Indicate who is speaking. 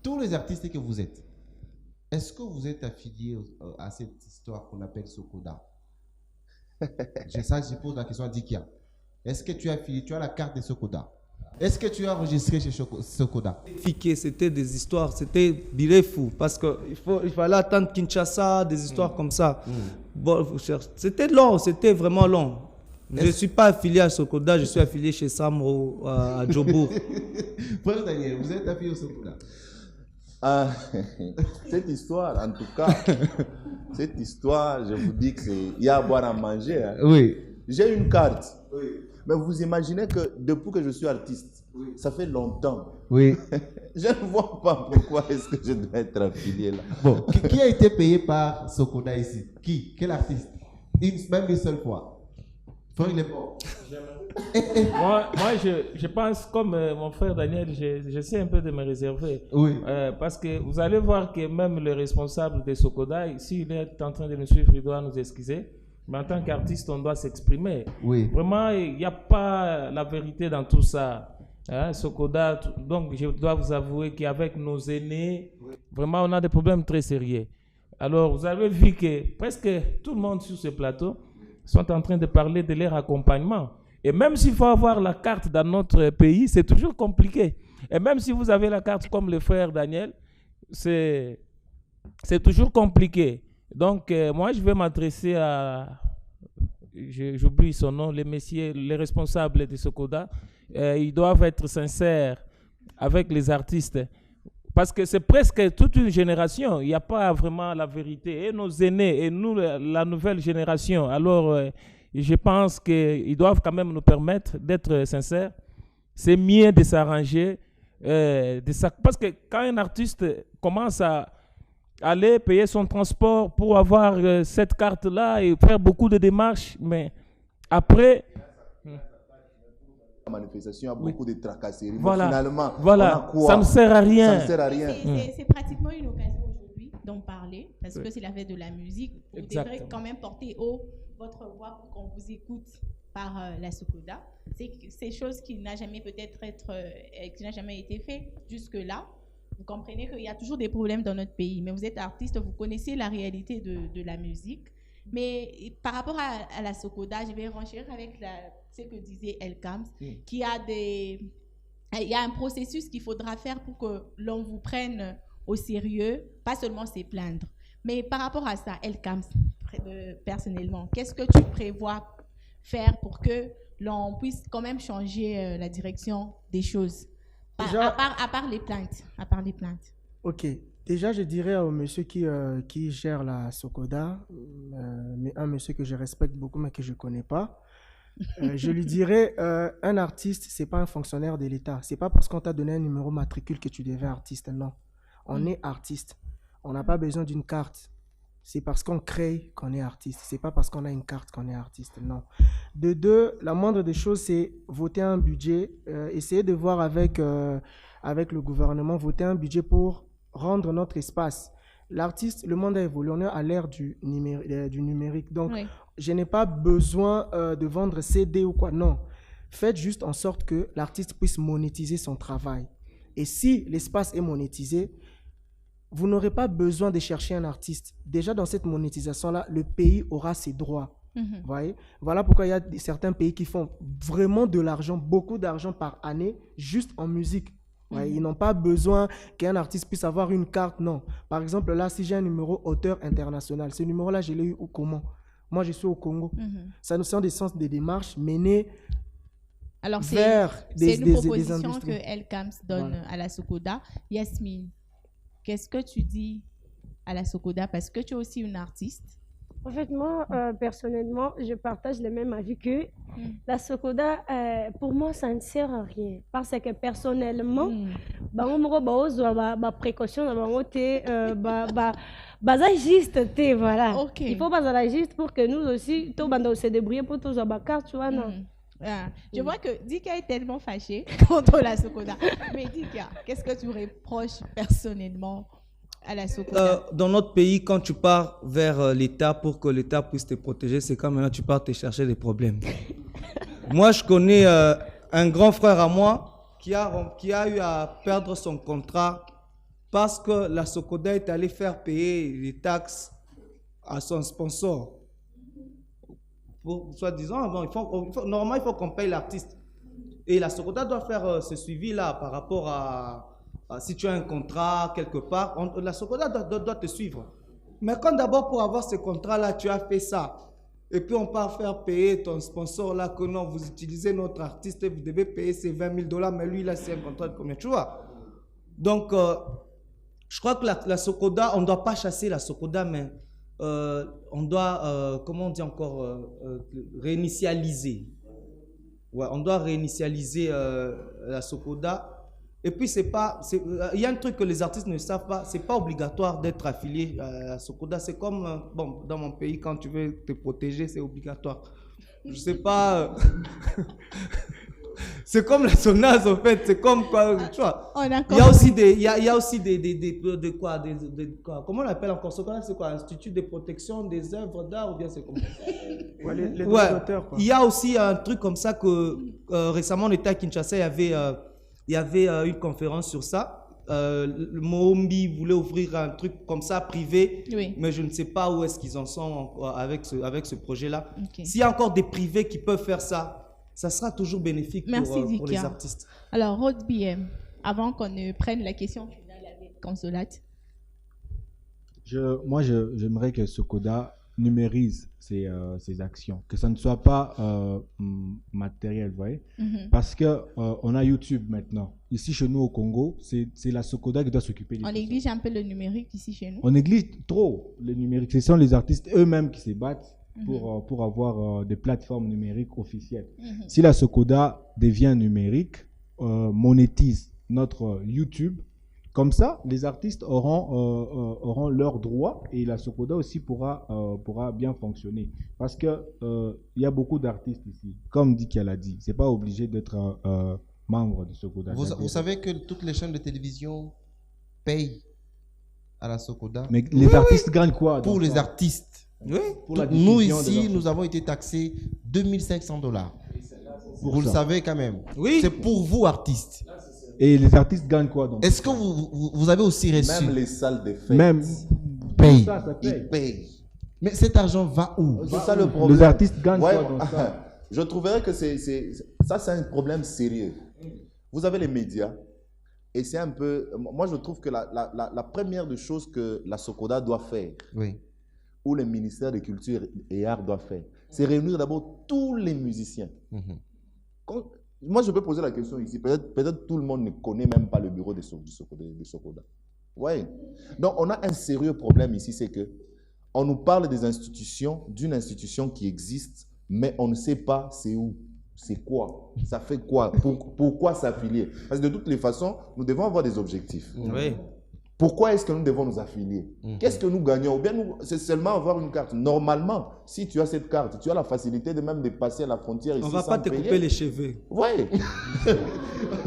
Speaker 1: tous les artistes que vous êtes, est-ce que vous êtes affilié à cette histoire qu'on appelle Sokoda? Je pose la question à Dikia. Est-ce que tu es affilié, tu as la carte de Sokoda? Est-ce que tu es enregistré chez Sokoda?
Speaker 2: C'était des histoires, c'était billet fou parce qu'il fallait attendre Kinshasa, des histoires comme ça. Bon, c'était long, c'était vraiment long. Je ne suis pas affilié à Sokoda, je suis affilié chez Samro à Djobour.
Speaker 1: Frère Daniel, vous êtes affilié au Sokoda?
Speaker 3: Cette histoire, en tout cas, cette histoire, je vous dis qu'il y a à boire à manger. Hein.
Speaker 1: Oui.
Speaker 3: J'ai une carte.
Speaker 1: Oui.
Speaker 3: Mais vous imaginez que depuis que je suis artiste, ça fait longtemps.
Speaker 1: Oui.
Speaker 3: Je ne vois pas pourquoi est-ce que je dois être affilié là.
Speaker 1: Bon, qui a été payé par Sokoda ici? Qui? Quel artiste? Même une seule fois. Il est bon.
Speaker 4: Moi, je pense, comme mon frère Daniel, j'essaie un peu de me réserver.
Speaker 1: Oui.
Speaker 4: Parce que vous allez voir que même le responsable de Sokoda, s'il est en train de nous suivre, il doit nous excuser. Mais en tant qu'artiste, on doit s'exprimer.
Speaker 1: Oui.
Speaker 4: Vraiment, il n'y a pas la vérité dans tout ça. Hein, Sokoda, donc je dois vous avouer qu'avec nos aînés, vraiment, on a des problèmes très sérieux. Alors, vous avez vu que presque tout le monde sur ce plateau sont en train de parler de leur accompagnement. Et même s'il faut avoir la carte dans notre pays, c'est toujours compliqué. Et même si vous avez la carte comme le frère Daniel, c'est toujours compliqué. Donc, moi, je vais m'adresser à... J'oublie son nom, les messieurs, les responsables de Sokoda. Ils doivent être sincères avec les artistes. Parce que c'est presque toute une génération. Il n'y a pas vraiment la vérité. Et nos aînés, et nous, la nouvelle génération. Alors, je pense qu'ils doivent quand même nous permettre d'être sincères. C'est mieux de s'arranger. Parce que quand un artiste commence à aller payer son transport pour avoir cette carte-là et faire beaucoup de démarches, mais après...
Speaker 3: La manifestation a beaucoup de tracasseries.
Speaker 4: Voilà,
Speaker 3: Finalement,
Speaker 4: voilà.
Speaker 3: on a quoi?
Speaker 4: Ça ne sert à rien.
Speaker 3: Ça ne sert à rien.
Speaker 5: C'est pratiquement une occasion aujourd'hui d'en parler, parce que c'est la fête de la musique. Vous devrez quand même porter haut votre voix pour qu'on vous écoute par la Sokoda. C'est chose qui n'a jamais qui n'a jamais été fait jusque-là. Vous comprenez qu'il y a toujours des problèmes dans notre pays, mais vous êtes artiste, vous connaissez la réalité de la musique. Mais par rapport à la Sokoda, je vais renchérir avec ce que disait Elkams, qu'il y a il y a un processus qu'il faudra faire pour que l'on vous prenne au sérieux, pas seulement se plaindre. Mais par rapport à ça, Elkams, personnellement, qu'est-ce que tu prévois faire pour que l'on puisse quand même changer la direction des choses? À part les plaintes.
Speaker 6: Ok. Déjà, je dirais au monsieur qui gère la Sokoda, un monsieur que je respecte beaucoup mais que je ne connais pas, je lui dirais, un artiste, ce n'est pas un fonctionnaire de l'État. Ce n'est pas parce qu'on t'a donné un numéro matricule que tu deviens artiste, non. On est artiste. On n'a pas besoin d'une carte. C'est parce qu'on crée qu'on est artiste. Ce n'est pas parce qu'on a une carte qu'on est artiste, non. De deux, la moindre des choses, c'est voter un budget, essayer de voir avec le gouvernement, voter un budget pour rendre notre espace. L'artiste, le monde a évolué, on est à l'ère du numérique. Donc, je n'ai pas besoin de vendre CD ou quoi, non. Faites juste en sorte que l'artiste puisse monétiser son travail. Et si l'espace est monétisé, vous n'aurez pas besoin de chercher un artiste. Déjà, dans cette monétisation-là, le pays aura ses droits. Voyez? Voilà pourquoi il y a certains pays qui font vraiment de l'argent, beaucoup d'argent par année, juste en musique. Ils n'ont pas besoin qu'un artiste puisse avoir une carte, non. Par exemple, là, si j'ai un numéro auteur international, ce numéro-là, je l'ai eu comment? Moi, je suis au Congo. Ça nous sent des sens des démarches menées vers des industries.
Speaker 5: C'est une proposition que Elkams donne à la Sokoda. Yasmine, qu'est-ce que tu dis à la Sokoda? Parce que tu es aussi une artiste.
Speaker 7: En fait, moi, personnellement, je partage le même avis que la Sokoda. Pour moi, ça ne sert à rien. Parce que personnellement, précaution, juste, voilà. Il faut pas juste pour que nous aussi, tout se débrouiller pour tous avoir carte, tu vois, non.
Speaker 5: Je vois que Dika est tellement fâché contre la Sokoda. Mais Dika, qu'est-ce que tu reproches personnellement à la Sokoda?
Speaker 2: Dans notre pays, quand tu pars vers l'État pour que l'État puisse te protéger, c'est quand maintenant tu pars te chercher des problèmes. Moi, je connais un grand frère à moi qui a eu à perdre son contrat parce que la Socoda est allée faire payer les taxes à son sponsor. Soi-disant, normalement, il faut qu'on paye l'artiste. Et la Socoda doit faire ce suivi-là par rapport à si tu as un contrat quelque part. La Socoda doit te suivre. Mais quand d'abord, pour avoir ce contrat-là, tu as fait ça, et puis on part faire payer ton sponsor-là que non, vous utilisez notre artiste et vous devez payer ces $20 000, mais lui, là, c'est un contrat de combien, tu vois? Donc, je crois que la Socoda, on ne doit pas chasser la Socoda, mais on doit, comment on dit encore, réinitialiser. Ouais, on doit réinitialiser la Socoda. Et puis, il y a un truc que les artistes ne savent pas, c'est pas obligatoire d'être affilié à la Socoda. C'est comme, bon, dans mon pays, quand tu veux te protéger, c'est obligatoire. Je sais pas... c'est comme la SONAS, en fait. C'est comme quoi, tu vois. Il y a aussi des quoi, comment on l'appelle encore? C'est quoi? Institut de protection des œuvres d'art, ou bien c'est comme ça?
Speaker 6: Ouais, les droits d'auteur, quoi.
Speaker 2: Il y a aussi un truc comme ça que récemment, on était à Kinshasa, il y avait une conférence sur ça. Le Mohombi voulait ouvrir un truc comme ça, privé,
Speaker 5: oui.
Speaker 2: Mais je ne sais pas où est-ce qu'ils en sont avec ce projet-là.
Speaker 5: Okay.
Speaker 2: S'il y a encore des privés qui peuvent faire ça, ça sera toujours bénéfique pour les artistes.
Speaker 5: Alors, Rod BM, avant qu'on ne prenne la question finale avec Consolate.
Speaker 8: Moi, j'aimerais que Socoda numérise ses actions, que ça ne soit pas matériel, vous voyez. Parce qu'on a YouTube maintenant. Ici, chez nous au Congo, c'est la Socoda qui doit s'occuper des
Speaker 5: On néglige un peu le numérique ici chez nous.
Speaker 8: On néglige trop le numérique. Ce sont les artistes eux-mêmes qui se battent pour avoir des plateformes numériques officielles. Si la Socoda devient numérique, monétise notre YouTube, comme ça, les artistes auront leurs droits et la Socoda aussi pourra bien fonctionner. Parce qu'il y a beaucoup d'artistes ici. Comme Dikia l'a dit, ce n'est pas obligé d'être membre de Socoda.
Speaker 1: Vous savez que toutes les chaînes de télévision payent à la Socoda.
Speaker 8: Mais les artistes gagnent quoi?
Speaker 1: Pour les artistes.
Speaker 2: Oui.
Speaker 1: Nous ici, nous avons été taxés $2500. Vous le savez quand même.
Speaker 2: Oui.
Speaker 1: C'est pour vous, artistes.
Speaker 8: Et les artistes gagnent quoi donc?
Speaker 1: Est-ce que vous avez aussi reçu?
Speaker 3: Même les salles de fête.
Speaker 8: Même
Speaker 1: payent.
Speaker 8: ça paye.
Speaker 3: Ils payent.
Speaker 1: Mais cet argent va où?
Speaker 3: C'est ça le problème.
Speaker 8: Les artistes gagnent quoi dans ça?
Speaker 3: Je trouverais que c'est un problème sérieux. Vous avez les médias et c'est un peu... Moi, je trouve que la première des choses que la Socoda doit faire,
Speaker 1: oui,
Speaker 3: ou le ministère de Culture et Arts doit faire, c'est réunir d'abord tous les musiciens. Moi, je peux poser la question ici. Peut-être tout le monde ne connaît même pas le bureau de Socoda. Ouais. Donc, on a un sérieux problème ici, c'est que on nous parle des institutions, d'une institution qui existe, mais on ne sait pas c'est où, c'est quoi, ça fait quoi, pourquoi s'affilier. Parce que de toutes les façons, nous devons avoir des objectifs.
Speaker 2: Oui.
Speaker 3: Pourquoi est-ce que nous devons nous affilier? Qu'est-ce que nous gagnons? Ou bien c'est seulement avoir une carte. Normalement, si tu as cette carte, tu as la facilité de même de passer à la frontière ici.
Speaker 2: On ne va pas te couper les cheveux.
Speaker 3: Oui.